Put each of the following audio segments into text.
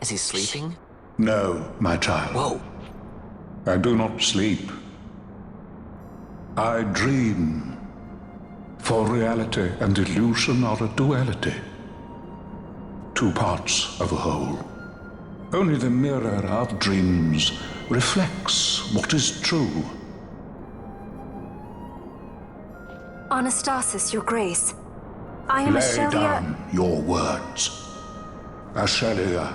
Is he sleeping? No, my child. Whoa. I do not sleep. I dream. For reality and illusion are a duality. Two parts of a whole. Only the mirror of dreams reflects what is true. Anastasis, Your Grace. I am Lay Ashelia. down your words. Ashelia,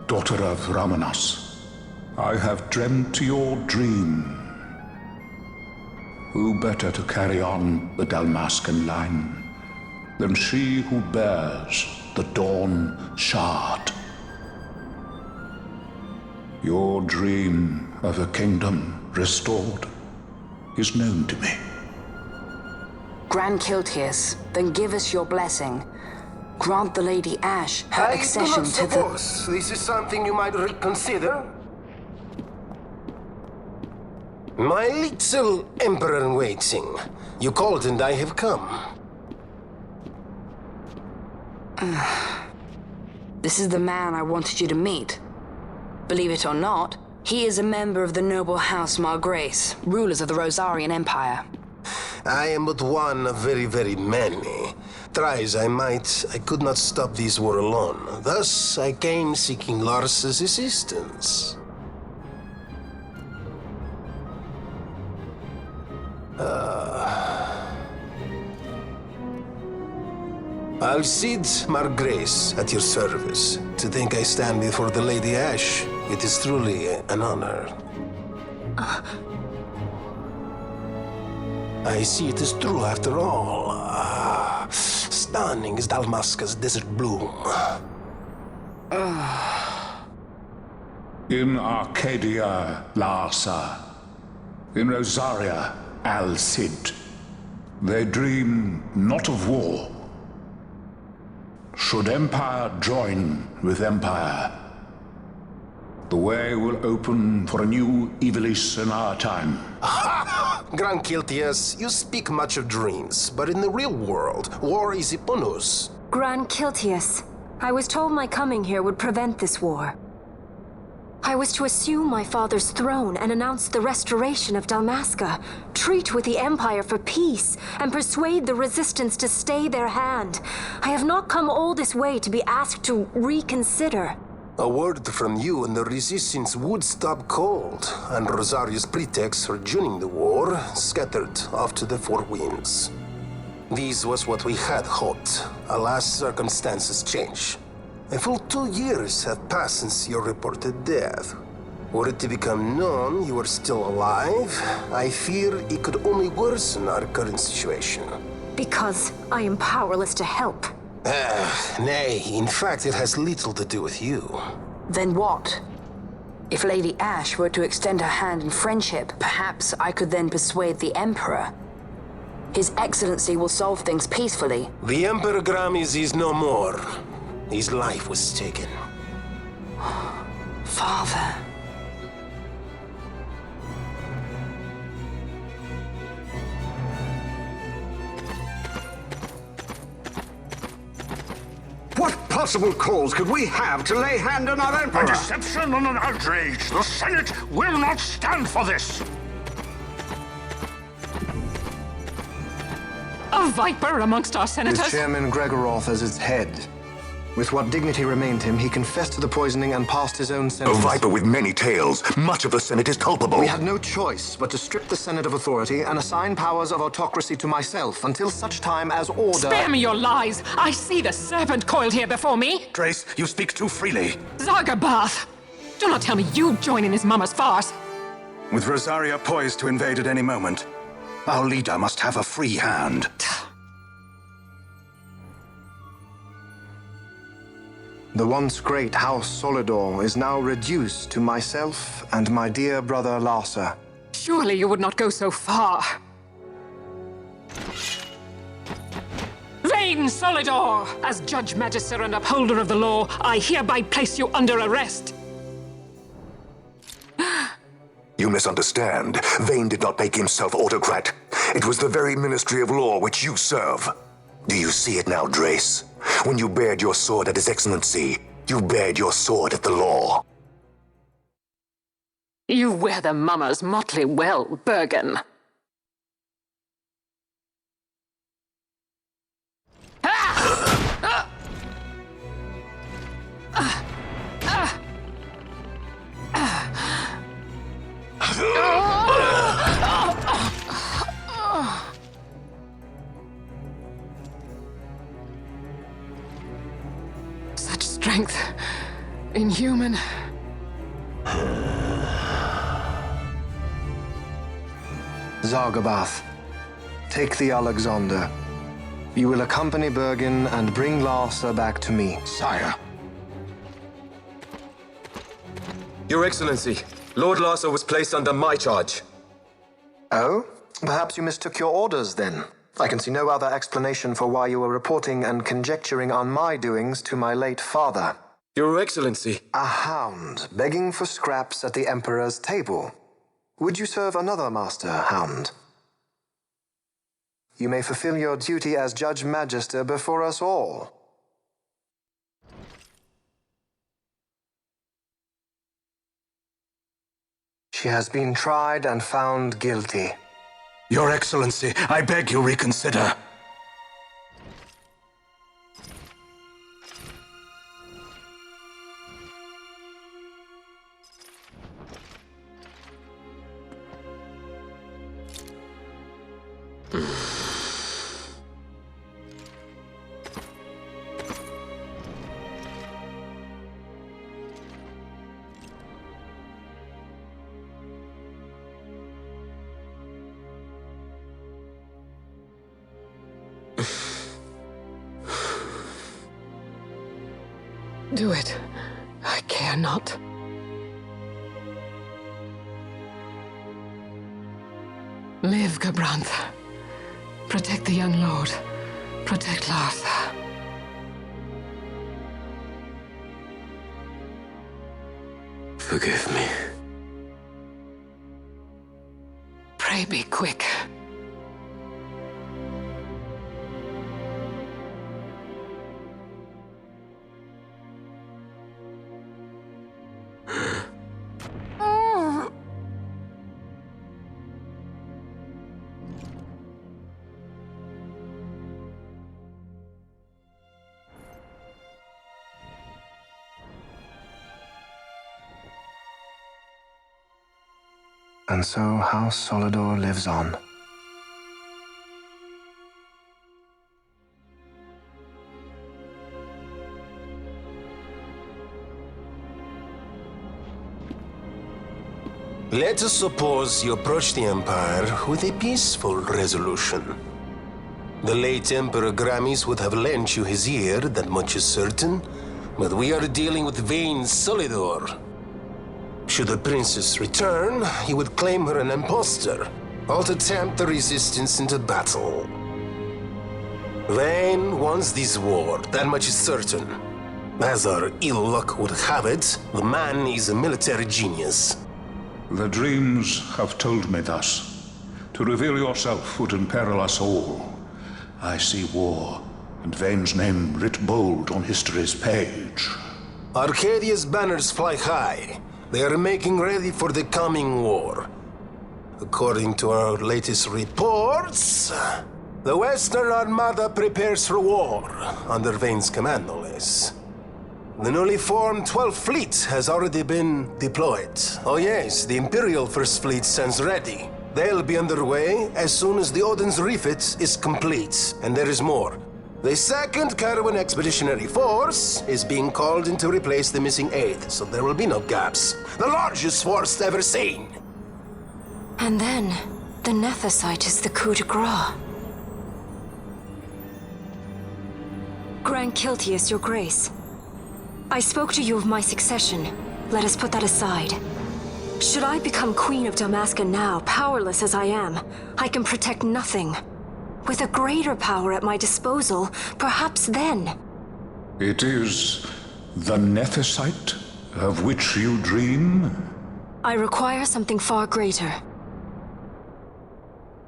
daughter of Ramanas, I have dreamt your dream. Who better to carry on the Dalmascan line than she who bears the Dawn Shard? Your dream of a kingdom restored is known to me. Grand Kiltius, then give us your blessing. Grant the Lady Ash her accession to the... I do not suppose this is something you might reconsider. My little Emperor-in-waiting. You called and I have come. This is the man I wanted you to meet. Believe it or not, he is a member of the noble house Margrace, rulers of the Rosarian Empire. I am but one of very, very many. Try as I might, I could not stop this war alone. Thus, I came seeking Lars's assistance. Alcide Margrace at your service. To think I stand before the Lady Ash, it is truly an honor. I see it is true after all. Stunning is Dalmasca's desert bloom. In Arcadia, Larsa. In Rosaria, Alcid. They dream not of war. Should empire join with empire, the way will open for a new Evilis in our time. Grand Kiltius, you speak much of dreams, but in the real world, war is upon us. Grand Kiltius, I was told my coming here would prevent this war. I was to assume my father's throne and announce the restoration of Dalmasca, treat with the Empire for peace, and persuade the Resistance to stay their hand. I have not come all this way to be asked to reconsider. A word from you and the Resistance would stop cold, and Rosaria's pretext for joining the war scattered off to the four winds. This was what we had hoped. Alas, circumstances change. A full 2 years have passed since your reported death. Were it to become known you are still alive, I fear it could only worsen our current situation. Because I am powerless to help. Nay, in fact it has little to do with you. Then what? If Lady Ash were to extend her hand in friendship, perhaps I could then persuade the Emperor. His Excellency will solve things peacefully. The Emperor Gramis is no more. His life was taken. Father. What possible cause could we have to lay hand on our Emperor? A deception and an outrage! The Senate will not stand for this! A viper amongst our senators? With Chairman Gregoroth as its head. With what dignity remained him, he confessed to the poisoning and passed his own A sentence. viper with many tails. Much of the Senate is culpable. We had no choice but to strip the Senate of authority and assign powers of autocracy to myself until such time as order... Spare me your lies! I see the serpent coiled here before me! Trace, you speak too freely. Zargabath! Do not tell me you join in his mama's farce! With Rosaria poised to invade at any moment, our leader must have a free hand. The once great House Solidor is now reduced to myself and my dear brother Larsa. Surely you would not go so far. Vain Solidor! As Judge Magister and upholder of the law, I hereby place you under arrest. You misunderstand. Vane did not make himself autocrat. It was the very Ministry of Law which you serve. Do you see it now, Drace? When you bared your sword at His Excellency, You bared your sword at the law. You wear the mummers motley well, Bergen. Such strength. Inhuman. Zargabath, take the Alexander. You will accompany Bergen and bring Larsa back to me. Sire. Your Excellency, Lord Larsa was placed under my charge. Oh? Perhaps you mistook your orders then. I can see no other explanation for why you were reporting and conjecturing on my doings to my late father. Your Excellency. A hound begging for scraps at the Emperor's table. Would you serve another master, Hound? You may fulfill your duty as Judge Magister before us all. She has been tried and found guilty. Your Excellency, I beg you reconsider. Do it. I care not. Live, Gabranth. Protect the young lord. Protect Larsa. Forgive me. Pray be quick. And so House Solidor lives on. Let us suppose you approach the Empire with a peaceful resolution. The late Emperor Gramis would have lent you his ear, that much is certain, but we are dealing with vain Solidor. Should the princess return, he would claim her an impostor, or to tempt the resistance into battle. Vayne wants this war, that much is certain. As our ill luck would have it, the man is a military genius. The dreams have told me thus. To reveal yourself would imperil us all. I see war, and Vayne's name writ bold on history's page. Arcadia's banners fly high. They are making ready for the coming war. According to our latest reports, the Western Armada prepares for war, under Vayne's command, no less. The newly formed 12th Fleet has already been deployed. Oh yes, the Imperial First Fleet stands ready. They'll be underway as soon as the Odin's refit is complete. And there is more. The 2nd Caravan Expeditionary Force is being called in to replace the missing 8th, so there will be no gaps. The largest force ever seen! And then, the Nethicite is the coup de grace. Grand Kiltius, your grace. I spoke to you of my succession. Let us put that aside. Should I become Queen of Dalmasca now, powerless as I am, I can protect nothing. With a greater power at my disposal, perhaps then. It is the Nethicite of which you dream? I require something far greater.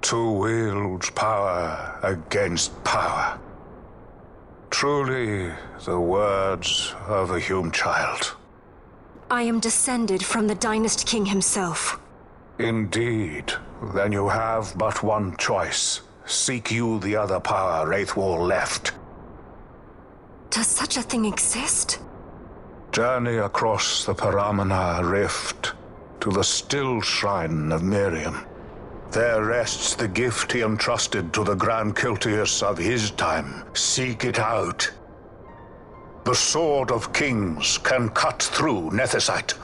To wield power against power. Truly, the words of a human child. I am descended from the Dynast King himself. Indeed. Then you have but one choice. Seek you the other power Wraithwall left. Does such a thing exist? Journey across the Paramana Rift to the still shrine of Miriam. There rests the gift he entrusted to the Grand Kiltius of his time. Seek it out. The Sword of Kings can cut through Nethicite.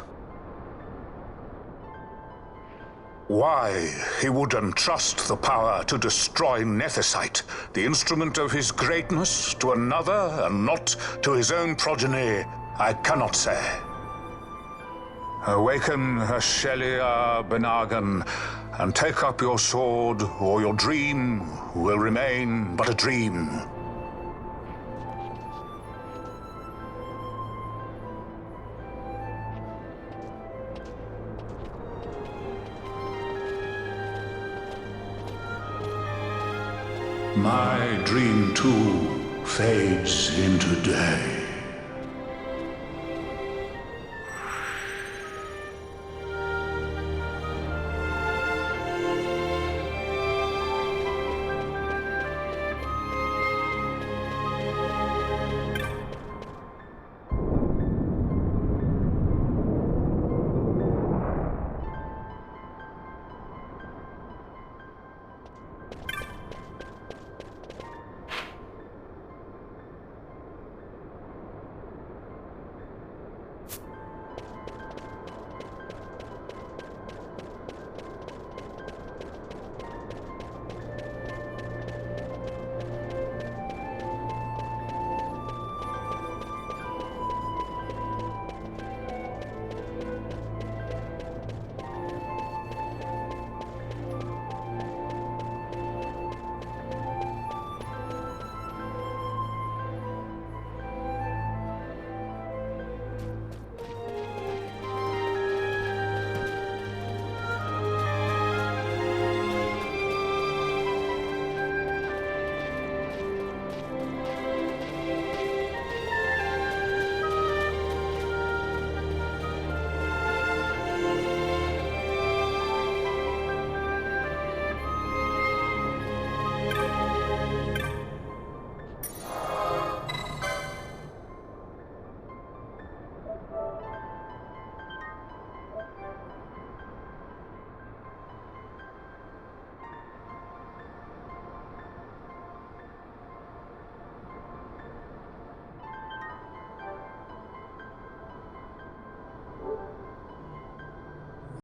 Why he would entrust the power to destroy Nethicite, the instrument of his greatness, to another and not to his own progeny, I cannot say. Awaken Shelia Benagan, and take up your sword, or your dream will remain but a dream. My dream too fades into day.